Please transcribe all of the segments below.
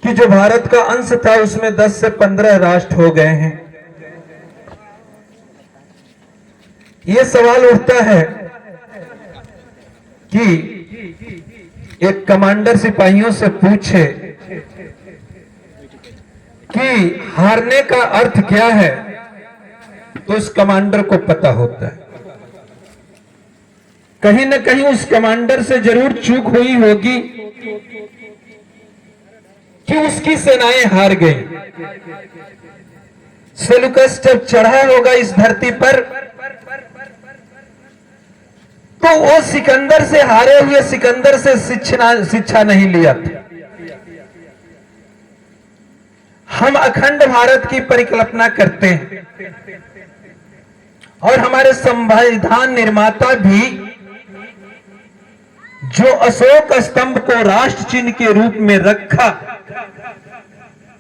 कि जो भारत का अंश था उसमें 10 से 15 राष्ट्र हो गए हैं। यह सवाल उठता है कि एक कमांडर सिपाहियों से पूछे कि हारने का अर्थ क्या है, तो उस कमांडर को पता होता है। कहीं न कहीं उस कमांडर से जरूर चूक हुई होगी कि उसकी सेनाएं हार गई। सेलुकस जब चढ़ा होगा इस धरती पर, तो वो सिकंदर से, हारे हुए सिकंदर से शिक्षा नहीं लिया था। हम अखंड भारत की परिकल्पना करते हैं और हमारे संविधान निर्माता भी जो अशोक स्तंभ को राष्ट्र चिन्ह के रूप में रखा,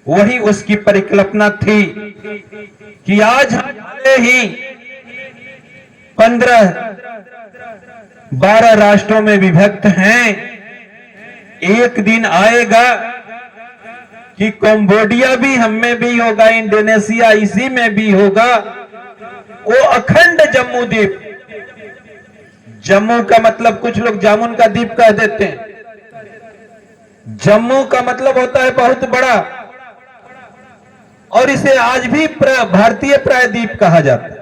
वही उसकी परिकल्पना थी कि आज हमारे ही 15-12 राष्ट्रों में विभक्त हैं। एक दिन आएगा कि कंबोडिया भी हम में भी होगा, इंडोनेशिया इसी में भी होगा। वो अखंड जम्मू द्वीप, जम्मू का मतलब कुछ लोग जामुन का द्वीप कह देते हैं। जम्मू का मतलब होता है बहुत बड़ा, और इसे आज भी भारतीय प्रायद्वीप कहा जाता है।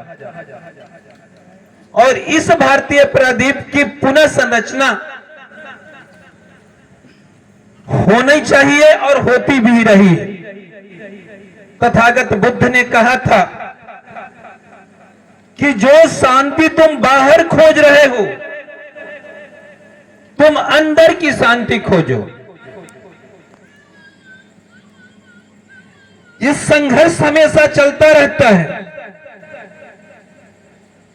और इस भारतीय प्रायद्वीप की पुनः संरचना होनी चाहिए और होती भी रही है। तथागत बुद्ध ने कहा था कि जो शांति तुम बाहर खोज रहे हो, तुम अंदर की शांति खोजो। ये संघर्ष हमेशा चलता रहता है।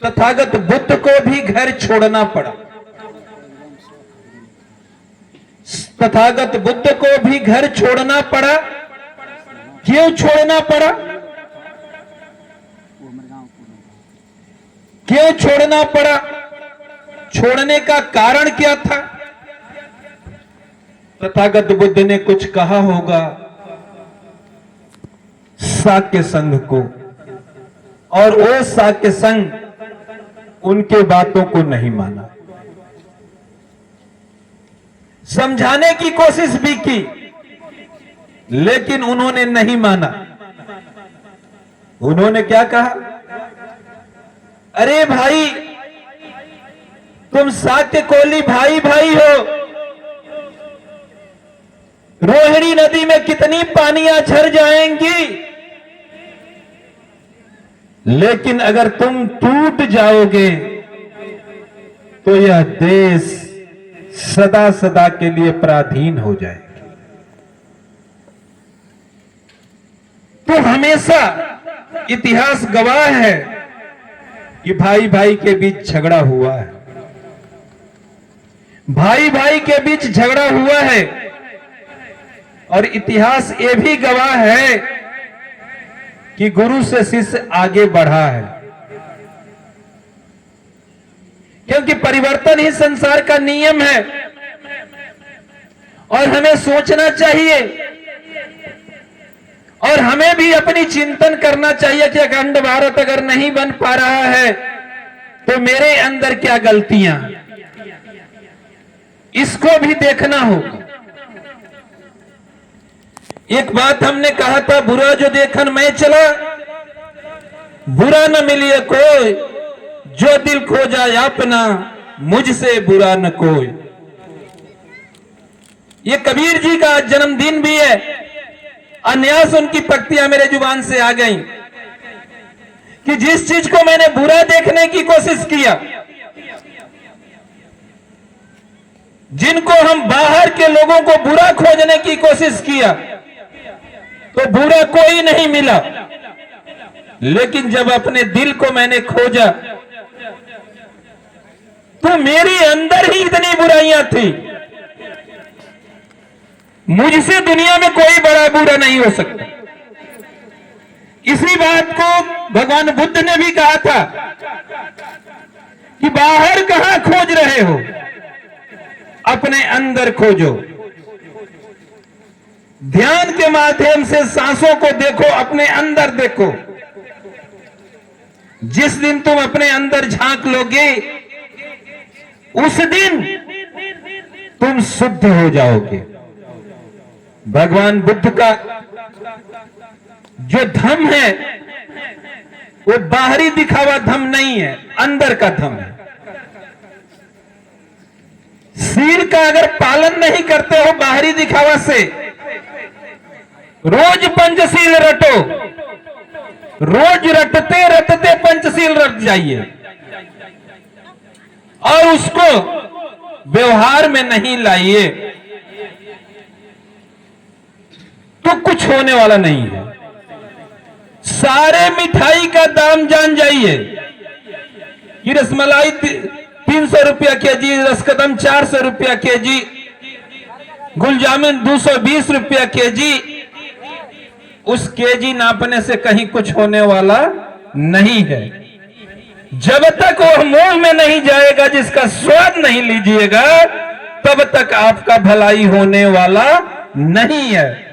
तथागत बुद्ध को भी घर छोड़ना पड़ा। तथागत बुद्ध को भी घर छोड़ना पड़ा। क्यों छोड़ना पड़ा? क्यों छोड़ना पड़ा? छोड़ने का कारण क्या था? तथागत बुद्ध ने कुछ कहा होगा शाक्य संघ को, और वो शाक्य संघ उनके बातों को नहीं माना। समझाने की कोशिश भी की, लेकिन उन्होंने नहीं माना। उन्होंने क्या कहा? अरे भाई, तुम शाक्य कोली भाई भाई हो। रोहिणी नदी में कितनी पानियां झर जाएंगी, लेकिन अगर तुम टूट जाओगे तो यह देश सदा सदा के लिए पराधीन हो जाएगा। तो हमेशा इतिहास गवाह है कि भाई भाई के बीच झगड़ा हुआ है। भाई भाई के बीच झगड़ा हुआ है, और इतिहास ये भी गवाह है कि गुरु से शिष्य आगे बढ़ा है। क्योंकि परिवर्तन ही संसार का नियम है, और हमें सोचना चाहिए और हमें भी अपनी चिंतन करना चाहिए कि अखंड भारत अगर नहीं बन पा रहा है तो मेरे अंदर क्या गलतियां, इसको भी देखना होगा। एक बात हमने कहा था, बुरा जो देखन मैं चला, बुरा न मिलिए कोई, जो दिल खो जाए अपना, मुझसे बुरा न कोई। ये कबीर जी का जन्मदिन भी है। अन्यास उनकी पंक्तियां मेरे जुबान से आ गई कि जिस चीज को मैंने बुरा देखने की कोशिश किया, जिनको हम बाहर के लोगों को बुरा खोजने की कोशिश किया, तो बुरा कोई नहीं मिला। लेकिन जब अपने दिल को मैंने खोजा, तो मेरे अंदर ही इतनी बुराइयां थी। मुझसे दुनिया में कोई बड़ा बुरा नहीं हो सकता। इसी बात को भगवान बुद्ध ने भी कहा था कि बाहर कहां खोज रहे हो, अपने अंदर खोजो। ध्यान के माध्यम से सांसों को देखो, अपने अंदर देखो। जिस दिन तुम अपने अंदर झांक लोगे उस दिन तुम शुद्ध हो जाओगे। भगवान बुद्ध का जो धम्म है वो बाहरी दिखावा धम्म नहीं है, अंदर का धम्म है। शील का अगर पालन नहीं करते हो बाहरी दिखावा से, रोज पंचशील रटो, रोज रटते रटते पंचशील रट जाइए और उसको व्यवहार में नहीं लाइए तो कुछ होने वाला नहीं है। सारे मिठाई का दाम जान जाइए कि रसमलाई 300 रुपया केजी, रसकदम 400 रुपया केजी, गुलजामुन 220 रुपया केजी। उस केजी नापने से कहीं कुछ होने वाला नहीं है। जब तक वह मुंह में नहीं जाएगा, जिसका स्वाद नहीं लीजिएगा, तब तक आपका भलाई होने वाला नहीं है।